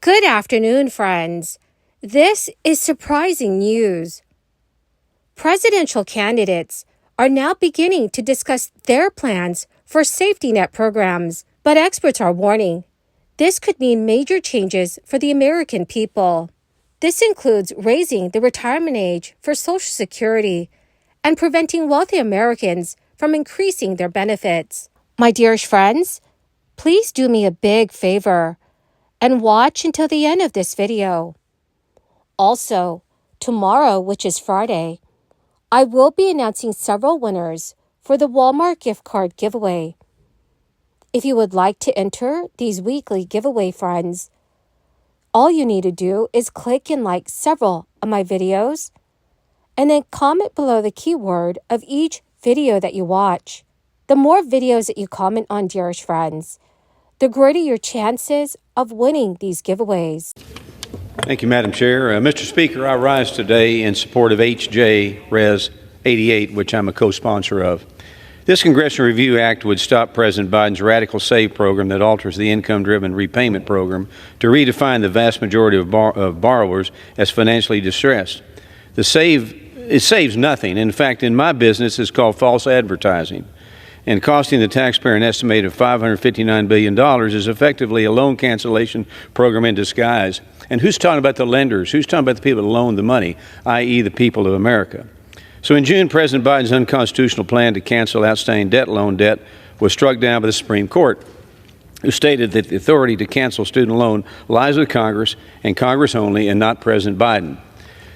Good afternoon, friends. This is surprising news. Presidential candidates are now beginning to discuss their plans for safety net programs, but experts are warning this could mean major changes for the American people. This includes raising the retirement age for Social Security and preventing wealthy Americans from increasing their benefits. My dearest friends, please do me a big favor and watch until the end of this video. Also, tomorrow, which is Friday, I will be announcing several winners for the Walmart gift card giveaway. If you would like to enter these weekly giveaway friends, all you need to do is click and like several of my videos and then comment below the keyword of each video that you watch. The more videos that you comment on, dearest friends, the greater your chances of winning these giveaways. Thank you, Madam Chair. Mr. Speaker, I rise today in support of H.J. Res. 88, which I'm a co-sponsor of. This Congressional Review Act would stop President Biden's radical SAVE program that alters the income-driven repayment program to redefine the vast majority of borrowers as financially distressed. It saves nothing. In fact, in my business, it's called false advertising. And costing the taxpayer an estimated $559 billion is effectively a loan cancellation program in disguise. And who's talking about the lenders? Who's talking about the people that loan the money, i.e. the people of America? So in June, President Biden's unconstitutional plan to cancel outstanding loan debt was struck down by the Supreme Court, who stated that the authority to cancel student loan lies with Congress and Congress only, and not President Biden.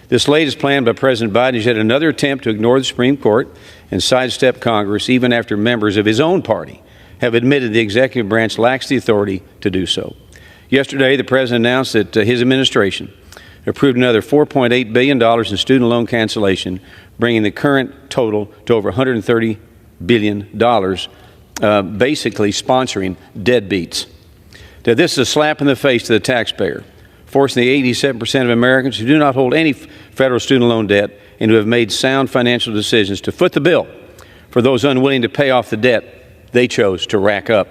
This latest plan by President Biden is yet another attempt to ignore the Supreme Court and sidestep Congress, even after members of his own party have admitted the executive branch lacks the authority to do so. Yesterday, the President announced that his administration approved another $4.8 billion in student loan cancellation, bringing the current total to over $130 billion, basically sponsoring deadbeats. Now, this is a slap in the face to the taxpayer, forcing the 87% of Americans who do not hold any federal student loan debt and who have made sound financial decisions to foot the bill for those unwilling to pay off the debt they chose to rack up.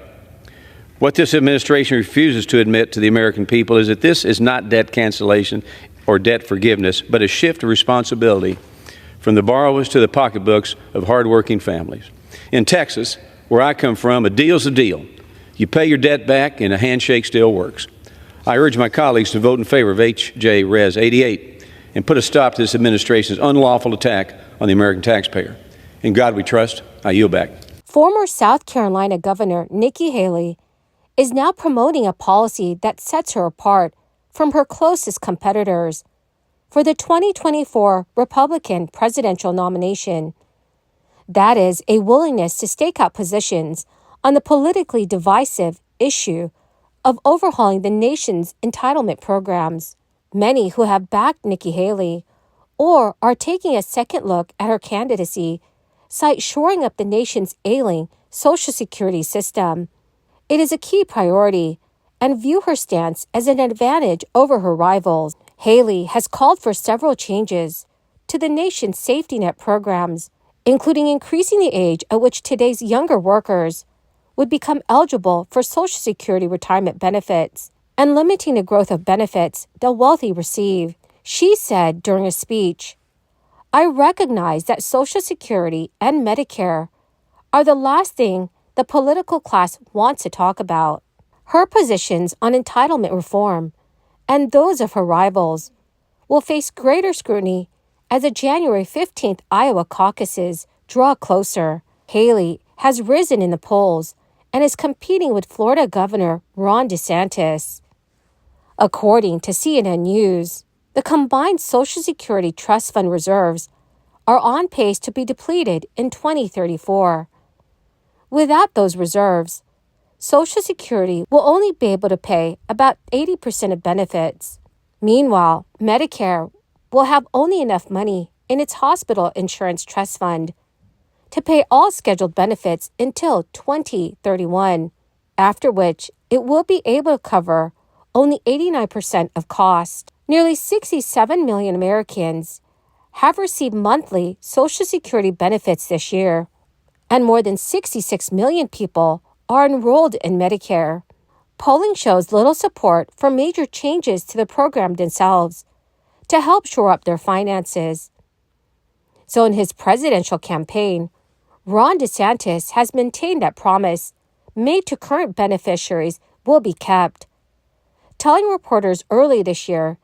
What this administration refuses to admit to the American people is that this is not debt cancellation or debt forgiveness, but a shift of responsibility from the borrowers to the pocketbooks of hardworking families. In Texas, where I come from, a deal's a deal. You pay your debt back and a handshake still works. I urge my colleagues to vote in favor of H.J. Res. 88 and put a stop to this administration's unlawful attack on the American taxpayer. In God we trust. I yield back. Former South Carolina Governor Nikki Haley is now promoting a policy that sets her apart from her closest competitors for the 2024 Republican presidential nomination. That is a willingness to stake out positions on the politically divisive issue of overhauling the nation's entitlement programs. Many who have backed Nikki Haley or are taking a second look at her candidacy cite shoring up the nation's ailing Social Security system. It is a key priority and view her stance as an advantage over her rivals. Haley has called for several changes to the nation's safety net programs, including increasing the age at which today's younger workers would become eligible for Social Security retirement benefits and limiting the growth of benefits the wealthy receive. She said during a speech, "I recognize that Social Security and Medicare are the last thing the political class wants to talk about." Her positions on entitlement reform and those of her rivals will face greater scrutiny as the January 15th Iowa caucuses draw closer. Haley has risen in the polls and is competing with Florida Governor Ron DeSantis. According to CNN News, the combined Social Security Trust Fund reserves are on pace to be depleted in 2034. Without those reserves, Social Security will only be able to pay about 80% of benefits. Meanwhile, Medicare will have only enough money in its hospital insurance trust fund to pay all scheduled benefits until 2031, after which it will be able to cover only 89% of cost. Nearly 67 million Americans have received monthly Social Security benefits this year, and more than 66 million people are enrolled in Medicare. polling shows little support for major changes to the program themselves to help shore up their finances. So in his presidential campaign, Ron DeSantis has maintained that promise made to current beneficiaries will be kept, telling reporters early this year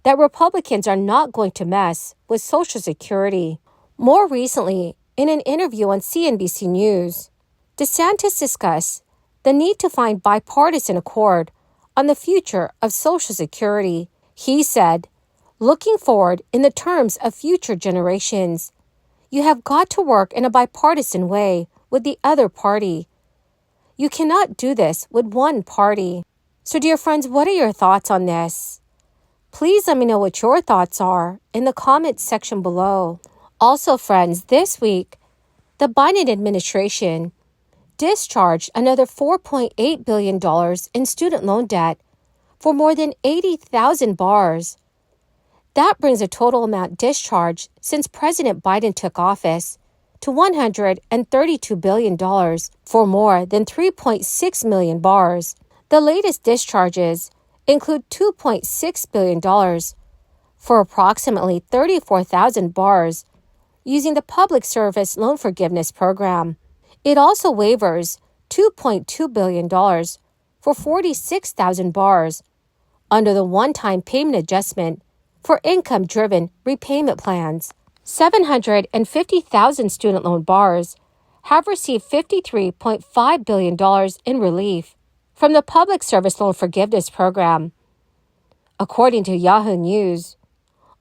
that Republicans are not going to mess with Social Security. More recently, in an interview on CNBC News, DeSantis discussed the need to find bipartisan accord on the future of Social Security. He said, "Looking forward in the terms of future generations, you have got to work in a bipartisan way with the other party. You cannot do this with one party." So, dear friends, what are your thoughts on this? Please let me know what your thoughts are in the comments section below. Also, friends, this week, the Biden administration discharged another $4.8 billion in student loan debt for more than 80,000 bars. That brings the total amount discharged since President Biden took office to $132 billion for more than 3.6 million bars. The latest discharges include $2.6 billion for approximately 34,000 bars using the Public Service Loan Forgiveness Program. It also waivers $2.2 billion for 46,000 bars under the one-time payment adjustment for income-driven repayment plans. 750,000 student loan bars have received $53.5 billion in relief from the Public Service Loan Forgiveness Program. According to Yahoo News,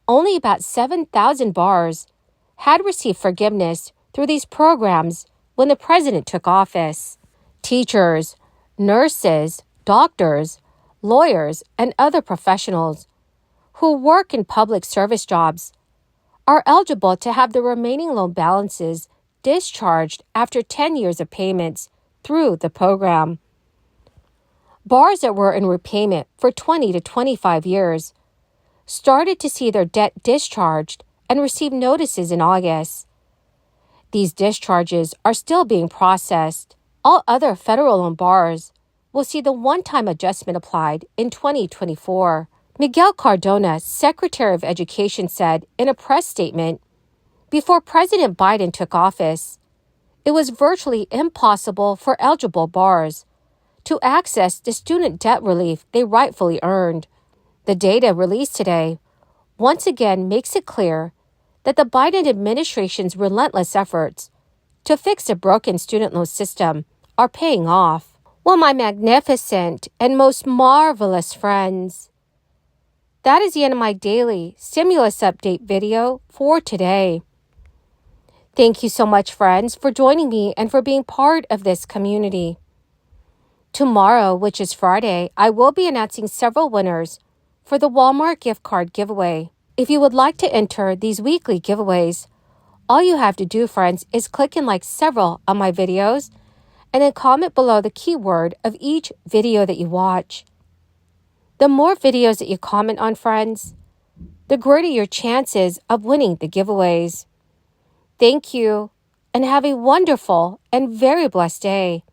only about 7,000 bars had received forgiveness through these programs when the president took office. Teachers, nurses, doctors, lawyers, and other professionals who work in public service jobs are eligible to have the remaining loan balances discharged after 10 years of payments through the program. Bars that were in repayment for 20 to 25 years started to see their debt discharged and received notices in August. These discharges are still being processed. All other federal loan bars will see the one-time adjustment applied in 2024. Miguel Cardona, Secretary of Education, said in a press statement, "Before President Biden took office, it was virtually impossible for eligible bars to access the student debt relief they rightfully earned." The data released today once again makes it clear that the Biden administration's relentless efforts to fix the broken student loan system are paying off. Well, my magnificent and most marvelous friends, that is the end of my daily stimulus update video for today. Thank you so much, friends, for joining me and for being part of this community. Tomorrow, which is Friday, I will be announcing several winners for the Walmart gift card giveaway. If you would like to enter these weekly giveaways, all you have to do, friends, is click and like several of my videos and then comment below the keyword of each video that you watch. The more videos that you comment on, friends, the greater your chances of winning the giveaways. Thank you, and have a wonderful and very blessed day.